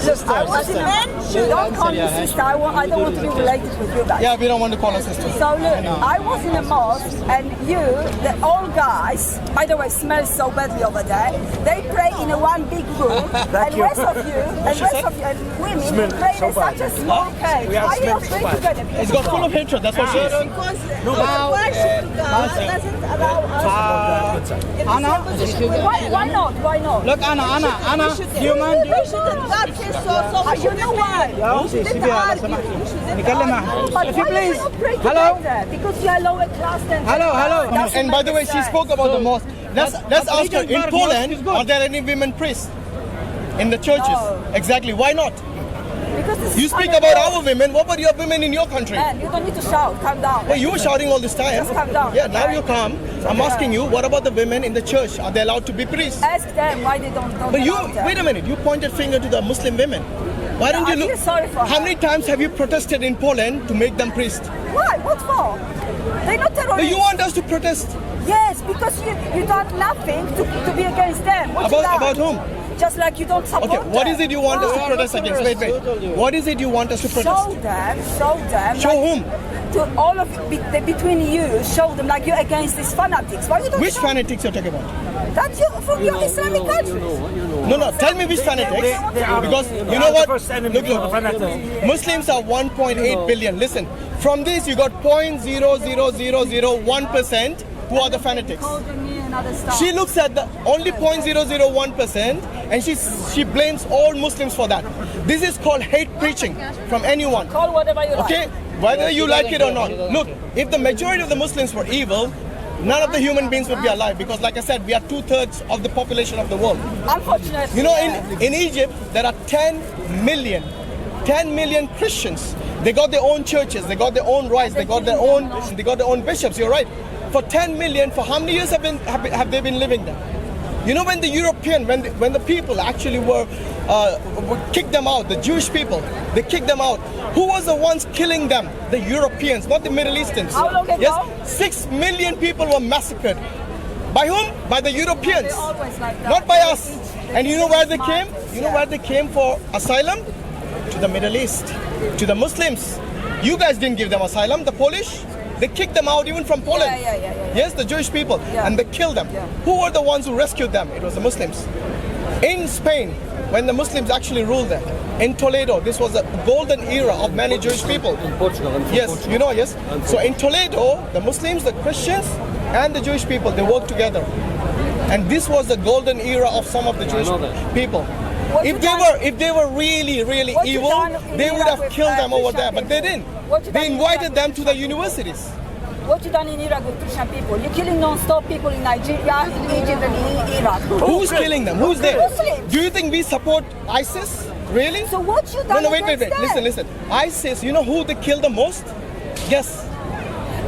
Look, I was in don't call me sister. I don't want to be related with you guys. Yeah, we don't want to call her sister. So look, I was in a mosque and the old guys, by the way, smells so badly over there. They pray in a one big room, and rest of you and women pray in such a small cave. Why you not praying together? It's got full of hatred. That's what she is. Because worship God doesn't allow us. Anna, Why not? Why not? look, Anna, human. You know why? نكلم معها. But If you why please. you not pray Hello. together? Because you are lower class than Hello. Doesn't And by the make way, she sense. spoke about the mosque. Let's ask her, in Regent Park Poland, mosque is good. are there any women priests in the churches? No. Exactly. Why not? Because this You is speak unfair. about our women. What about your women in your country? Man, you don't need to shout. Calm down. Well, you were shouting all this time. Just calm down. Yeah, now you calm. I'm asking you, what about the women in the church? Are they allowed to be priests? Ask them why they don't But you, allow them. wait a minute, you pointed finger to the Muslim women. Why don't I you look? feel sorry for How her. many times have you protested in Poland to make them priests? Why? What for? They're not But terrorists. you want us to protest Yes, because you done nothing to be against them. What you done? about whom? Just like you don't support Okay, what them. is it you want us to Why? protest against? Wait. What is it you want us to protest? Show them. Show like, whom? To all of between you, show them like you're against these fanatics. Why you don't Which show fanatics you're talking about? That's you from your Islamic country. No, tell me which fanatics. Because you know what? Look, Muslims are 1.8 billion. Listen, from this you got 0.00001% who are the fanatics. She looks at the only 0.001% and she blames all Muslims for that. This is called hate preaching from anyone. Call whatever you like. Okay, whether you like it or not. Look, if the majority of the Muslims were evil, none of the human beings would be alive because, like I said, we are 2/3 of the population of the world. Unfortunately. You know, in Egypt, there are 10 million Christians. They got their own churches, they got their own rights, they got their own bishops. You're right. For 10 million, for how many years have they been living there? You know, when the European, when the people actually would kick them out, the Jewish people, they kicked them out. Who was the ones killing them? The Europeans, not the Middle Easterns. How long ago? Yes, 6 million people were massacred. By whom? By the Europeans, They're always like that. not by us. And you know where they Smart. came? You know where they came for asylum? To the Middle East, to the Muslims. You guys didn't give them asylum. The Polish, they kicked them out even from Poland. Yeah. Yes, the Jewish people, Yeah. and they killed them. Yeah. Who were the ones who rescued them? It was the Muslims. In Spain, when the Muslims actually ruled there, in Toledo, this was a golden era of many Jewish people. In Portugal. Yes, you know, yes. So in Toledo, the Muslims, the Christians, and the Jewish people, they worked together. And this was the golden era of some of the Jewish know that. people. What If you they were really What you evil, done in they would Iraq have with, killed them over Christian there, but they people? didn't. What you done They in invited Iraq them with to the universities. What you done in Iraq with Christian people? You're killing non-stop people in Nigeria, in Egypt, and in Iraq. Who's killing them? Who's there? Muslims. Do you think we support ISIS? Really? So what you done No, wait. against them? Listen. ISIS, you know who they kill the most? Guess.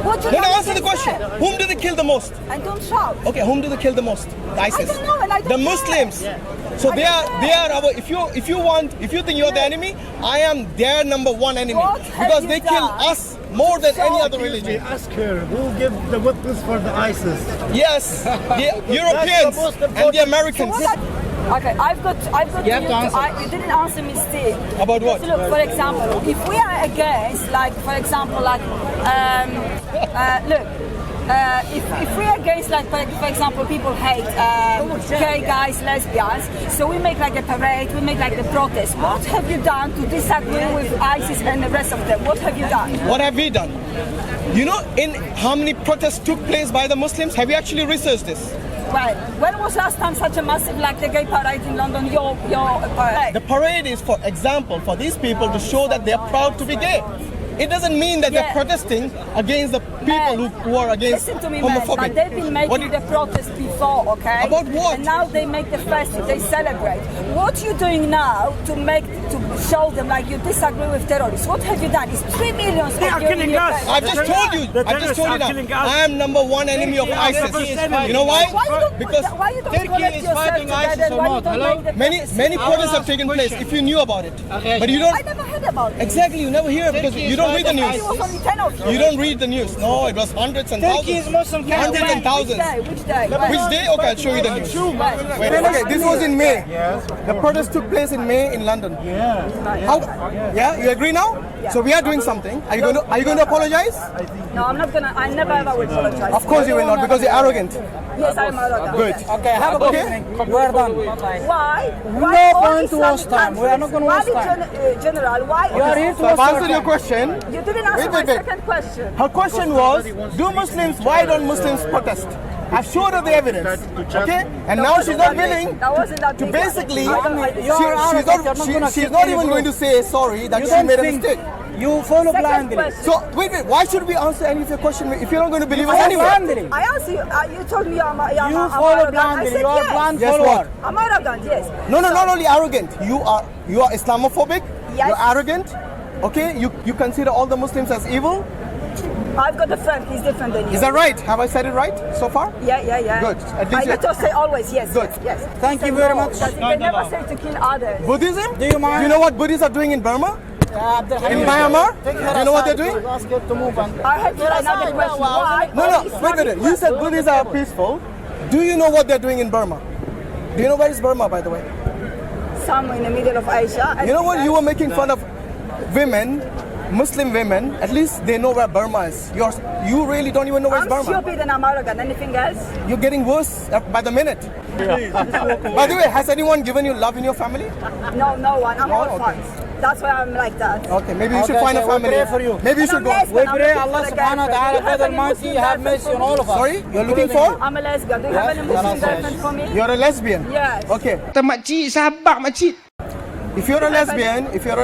What you No, done answer the against question. them? Whom do they kill the most? And don't shout. Okay, whom do they kill the most? The ISIS. I don't know, and I don't The care. Muslims. So I they don't are our. If you think you're the enemy, I am their number one enemy What have because you they kill done? us more than any other They religion. ask her who give the weapons for the ISIS. Yes, the Europeans most and the important. Americans. Okay, I've got You have to answer. you didn't answer me still. About what? Because look, for example, if we are against, like, for example, like, if we are against, like, for example, people hate gay guys, lesbians, so we make like a parade, we make like a protest. What have you done to disagree with ISIS and the rest of them? What have you done? What have we done? You know, in how many protests took place by the Muslims? Have you actually researched this? Well, when was last time such a massive, like the gay parade in London, your parade? The parade is, for example, for these people to show that they are proud to be gay. It doesn't mean that they're Yeah. protesting against the people who are against Listen to me, man. homophobic. But they've been What making the protest before, okay? About what? And now they make the festival, they celebrate. What you doing now to show them like you disagree with terrorists? What have you done? It's 3 million. They are killing us. I've just told you. The I've just told you terrorists are killing now. us. I am number one enemy of ISIS. You know why? Because Why you don't Turkey collect is yourself fighting together? ISIS or Why you not? don't Hello? make the many protest? protests have ask taken a place. question. If you knew about it, Okay. but you I don't. never heard about it. Exactly, you never hear because Turkey you is don't don't read the news. It was only 10 of you. You don't read the news. No, it was hundreds and Turkey is thousands. Muslim country. Hundreds and thousands. Which day? Which day? Okay, I'll show you the news. Wait, okay, this was in May. The protest took place in May in London. How? Yeah, you agree now? So we are doing something. Are you going to apologize? No, I'm not gonna. I never ever will apologize. Of course you will not, because you're arrogant. Yes, I'm arrogant. Good. Okay, have a good evening. We're done. Why? No point to waste time. We are not going to waste time. General, why? You are here to So I've waste answered your time. question. You didn't answer my second question. Her question was, why don't Muslims protest? I've showed her the evidence, okay? And now she's not willing That wasn't that to big basically, You're she's not even going to say sorry that You she don't made a think. mistake. You follow Second blindly. question. So, wait, why should we answer any of your question if you're not going to believe us follow anyway? blindly. I asked you. You told me I'm You I'm follow arrogant. I blindly. said You are yes. blind Yes, follower. what? I'm arrogant. Yes. No, not only arrogant. You are Islamophobic. Yes. You're arrogant. Okay, you consider all the Muslims as evil. I've got a friend. He's different than you. Is that right? Have I said it right so far? Yeah. Good. At least I get to say always yes. Good. Yes. Thank you Say very no. much. They never say to kill others. Buddhism? Do you mind? You know what Buddhists are doing in Burma? In Myanmar? Do you know what they're doing? Ask her to move on. I have another question. Why? Wait. You said Buddhists are peaceful. Do you know what they're doing in Burma? Do you know where is Burma, by the way? Somewhere in the middle of Asia. You know what? You were making fun of women, Muslim women. At least they know where Burma is. You really don't even know where's I'm Burma. stupid and I'm arrogant. Anything else? You're getting worse by the minute. By the way, has anyone given you love in your family? No one. I'm all okay. fun. That's why I'm like that. Okay, maybe you should Okay, find a okay, we'll family. pray for you. Maybe you And should I'm go. lesbian. We I'm pray looking Allah for a subhanahu wa girlfriend. ta'ala, Do you have God any Almighty, Muslim have girlfriend mercy on for all me? of us. Sorry, you're looking for? I'm a lesbian. Do you have any Muslim girlfriend for me? You're a lesbian. Yes. Okay. If you're a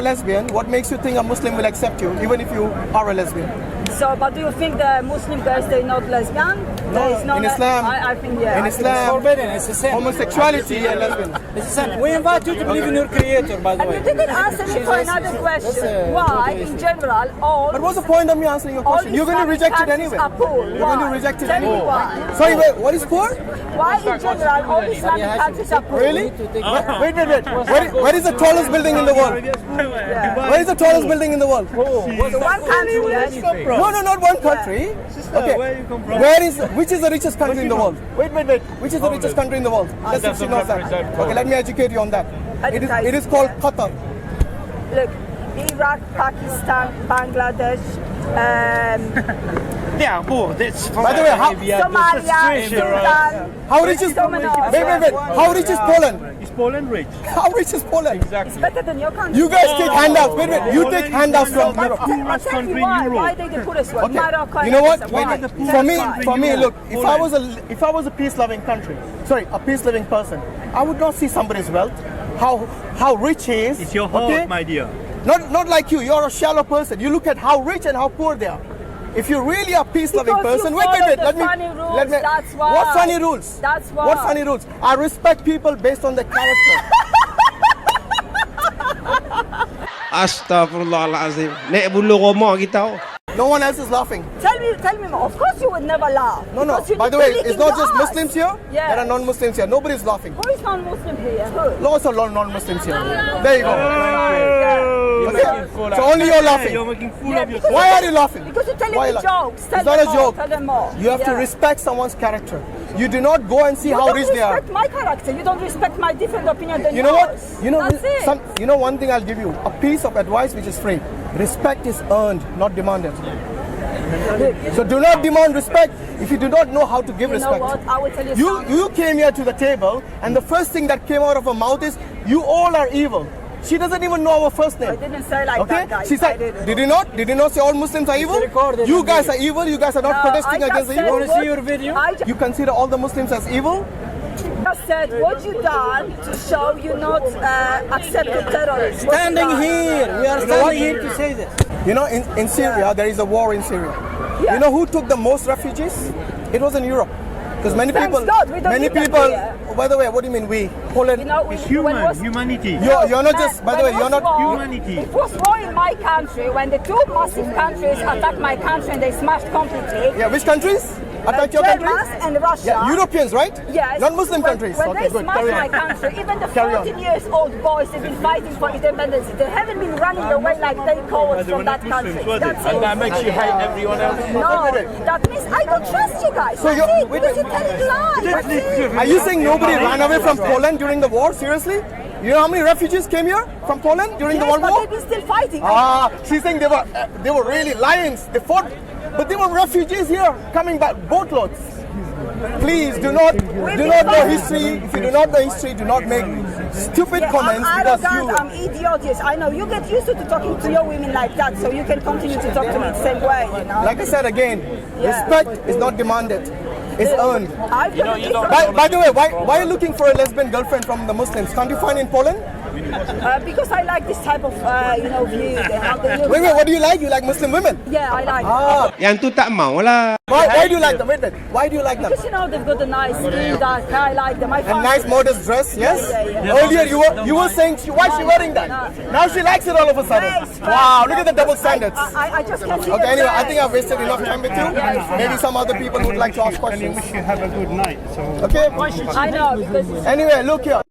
lesbian, what makes you think a Muslim will accept you, even if you are a lesbian? So, but do you think the Muslim girls, they're not lesbian? There is no in Islam. I think, yeah. In I think Islam, Forbidden. It's a sin. homosexuality and lesbian. It's a sin. We invite you to believe in your creator, by the And way. you didn't answer me for another question. Why, in general, all But what's the point of me answering your question? You're going to reject it anyway. Are poor. You're going to reject it Tell me anyway. why. Sorry, wait, what is poor? Why, in general, all Islamic countries are poor? Really? Wait. Where is the tallest building in the world? Where is the tallest building in the world? So one country, yes. No, not one country. Okay. Which is the richest country in the world? Wait. Which is the richest country in the world? Let's see if she knows that. Okay, let me educate you on that. It is called Qatar. Look, Iraq, Pakistan, Bangladesh, Yeah, poor. That's from By the way, Somalia, Sudan. how rich is Wait. How rich is Poland? Is Poland rich? How rich is Poland? It's better than your country. You guys take handouts. Wait. You take handouts from Europe. But tell me why they the poorest one? Morocco, You know what? Why? For me, look. If I was a peace-loving country, a peace-loving person, I would not see somebody's wealth, how rich he is. It's your heart, my dear. Not like you. You're a shallow person. You look at how rich and how poor they are. If you're really a peace-loving Because person, you wait. follow Let the me. funny rules, that's why. What funny rules? That's why. What funny rules? I respect people based on their character. Astaghfirullahalazim. Nek bulu roma kita. No one else is laughing. Tell me more. Of course you would never laugh. No. Because you By the need way, to lick it's in not your just ass. Muslims here. Yeah. There are non-Muslims here. Nobody's laughing. Who is non-Muslim here? Who? Lots of non-Muslims here. There you go. Yeah. Okay. So only you're laughing. You're making fool Yeah, of because yourself. Why are you laughing? Because you're telling Why me are you laughing? jokes. It's not a joke. Tell them more. You have to Yeah. respect someone's character. You do not go and see You how don't rich they are. respect my character. You don't respect my different opinion than You know what? yours. That's it. One thing I'll give you. A piece of advice which is free. Respect is earned, not demanded. So do not demand respect if you do not know how to give You know respect. what? I will tell you something. You came here to the table and the first thing that came out of her mouth is, you all are evil. She doesn't even know our first name. I didn't say like Okay? that, guys. She said, did you not? Did you not say all Muslims are evil? recorded You on guys video. are evil. You guys are not protesting against the said evil. wanna see your video? I just You consider all the Muslims as evil? said what you done to show you not accepted terrorists. What you Standing done. here. We are standing here to say this. You know, in Syria, there is a war in Syria. Yeah. You know who took the most refugees? It was in Europe. Because many Thanks people, God, we don't many need them people. here. Oh, by the way, what do you mean we? Poland. You know, It's when was- humanity. You're not just. By the way, you're not. Humanity. It was war in my country when the two massive countries attacked my country and they smashed completely. Yeah, which countries? Attacked your country? Germans and Russia. Yeah, Europeans, right? Yes. Non-Muslim When- countries. When Okay, they good. smashed Carry my on. country, even the Carry on. 14 years old boys, they've been fighting for independence. They haven't been running away like they cowards They were from that not Muslims, country. were they? That's it. That makes you hate everyone else. No, that means I don't trust you guys. So That's you- it, wait, because wait. you're telling lies. That's it. Are you saying nobody ran away from Poland during the war? Seriously? You know how many refugees came here from Poland during the Yes, World but War? they've been still fighting. Ah, she's saying they were really lions. They fought, but they were refugees here coming back boatloads. Please do not know history. If you do not know history, do not make stupid comments I'm because arrogant, I'm idiot, yes, I know. You get used to talking to your women like that, so you can continue to talk to me the same way, you know. like I said again, respect is not demanded, it's earned. I've got a different- By the way, why are you looking for a lesbian girlfriend from the Muslims? Can't you find in Poland? because I like this type of, view. How they look. Wait, what do you like? You like Muslim women? Yeah, I like Ah, Yang tu tak mau lah. why do you like them? Wait, why do you like them? because, they've got a nice skin, dark hair, I like them. I A find nice modest dress, yes? Yeah. Earlier you were saying why is she wearing that? Now she likes it all of a sudden. Yes, Wow, look at the double standards. I just can't see Okay, the anyway, I dress. think I've wasted enough time with you. Maybe some other people would like to ask And we questions. wish you have a good night. So Okay? I know, because Anyway, look here.